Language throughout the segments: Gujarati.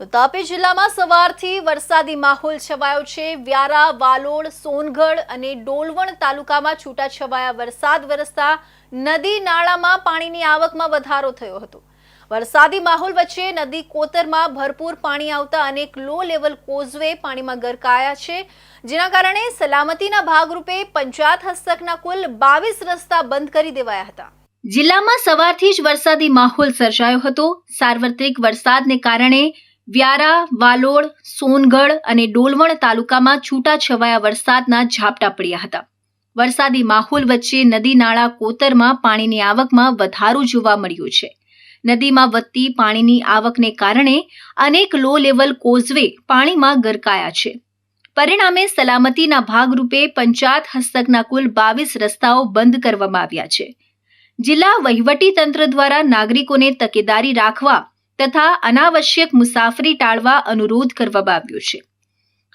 તો તાપી જિલ્લામાં સવારથી વરસાદી માહોલ છવાયો છે। વ્યારા, વાલોડ, સોનગઢ અને ડોલવણ તાલુકામાં છૂટાછવાયા વરસાદ વરસતા નદી નાળામાં પાણીની આવકમાં વધારો થયો હતો। વરસાદી માહોલ વચ્ચે નદી કોતરમાં ભરપૂર પાણી આવતા અનેક લો લેવલ કોઝવે પાણીમાં ગરકાયા છે, જેના કારણે સલામતીના ભાગરૂપે પંચાયત હસ્તકના કુલ 22 રસ્તા બંધ કરી દેવાયા હતા। જિલ્લામાં સવારથી જ વરસાદી માહોલ સર્જાયો હતો। સાર્વત્રિક વરસાદને કારણે વ્યારા, વાલોડ, સોનગઢ અને ડોલવણ તાલુકામાં છૂટાછવાયા વરસાદના ઝાપટા પડ્યા હતા। વરસાદી માહોલ વચ્ચે નદી નાળા કોતરમાં પાણીની આવકમાં વધારો જોવા મળ્યો છે। નદીમાં વધતી પાણીની આવકને કારણે અનેક લો લેવલ કોઝવે પાણીમાં ગરકાયા છે। પરિણામે સલામતીના ભાગરૂપે પંચાયત હસ્તકના કુલ 22 રસ્તાઓ બંધ કરવામાં આવ્યા છે। જિલ્લા વહીવટી તંત્ર દ્વારા નાગરિકોને તકેદારી રાખવા તથા અનાવશ્યક મુસાફરી ટાળવા અનુરોધ કરવામાં આવ્યો છે।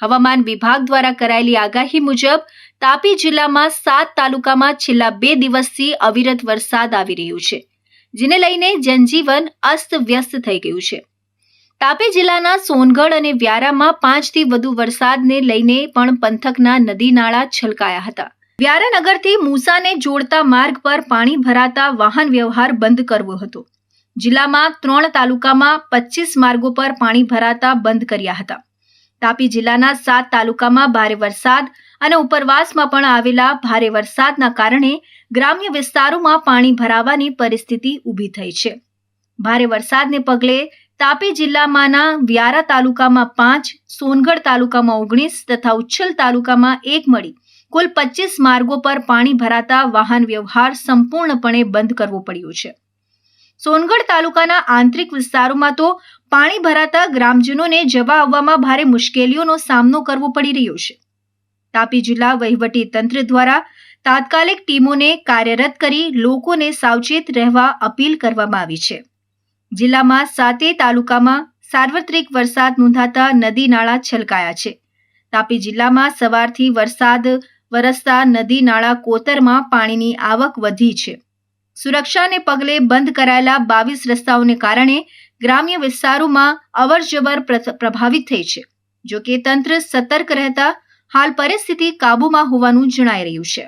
હવામાન વિભાગ દ્વારા કરાયેલી આગાહી મુજબ તાપી જિલ્લામાં 7 તાલુકામાં છેલ્લા 2 દિવસથી અવિરત વરસાદ આવી રહ્યો છે, જેને લઈને જનજીવન અસ્તવ્યસ્ત થઈ ગયું છે। તાપી જિલ્લાના સોનગઢ અને વ્યારામાં 5 થી વધુ વરસાદને લઈને પણ પંથકના નદી નાળા છલકાયા હતા। વ્યારા નગરથી મૂસાને જોડતા માર્ગ પર પાણી ભરાતા વાહન વ્યવહાર બંધ કરવો હતો। જિલ્લામાં 3 તાલુકામાં 25 માર્ગો પર પાણી ભરાતા બંધ કર્યા હતા। તાપી જિલ્લાના 7 તાલુકામાં ભારે વરસાદ અને ઉપરવાસમાં પણ આવેલા ભારે વરસાદના કારણે ગ્રામ્ય વિસ્તારોમાં પાણી ભરાવાની પરિસ્થિતિ ઊભી થઈ છે। ભારે વરસાદને પગલે તાપી જિલ્લામાંના વ્યારા તાલુકામાં 5, સોનગઢ તાલુકામાં 19 તથા ઉચ્છલ તાલુકામાં 1 મળી કુલ 25 માર્ગો પર પાણી ભરાતા વાહન વ્યવહાર સંપૂર્ણપણે બંધ કરવો પડ્યો છે। સોનગઢ તાલુકાના આંતરિક વિસ્તારોમાં તો પાણી ભરાતા ગ્રામજનોને જવા આવવામાં ભારે મુશ્કેલીઓનો સામનો કરવો પડી રહ્યો છે। તાપી જિલ્લા વહીવટી તંત્ર દ્વારા તાત્કાલિક ટીમોને કાર્યરત કરી લોકોને સાવચેત રહેવા અપીલ કરવામાં આવી છે। જિલ્લામાં 7 તાલુકામાં સાર્વત્રિક વરસાદ નોંધાતા નદી નાળા છલકાયા છે। તાપી જિલ્લામાં સવારથી વરસાદ વરસતા નદી નાળા કોતરમાં પાણીની આવક વધી છે। સુરક્ષાને પગલે બંધ કરાયેલા 22 રસ્તાઓને કારણે ગ્રામ્ય વિસ્તારોમાં અવરજવર પ્રભાવિત થઈ છે। જો કે તંત્ર સતર્ક રહેતા હાલ પરિસ્થિતિ કાબૂમાં હોવાનું જણાઈ રહ્યું છે।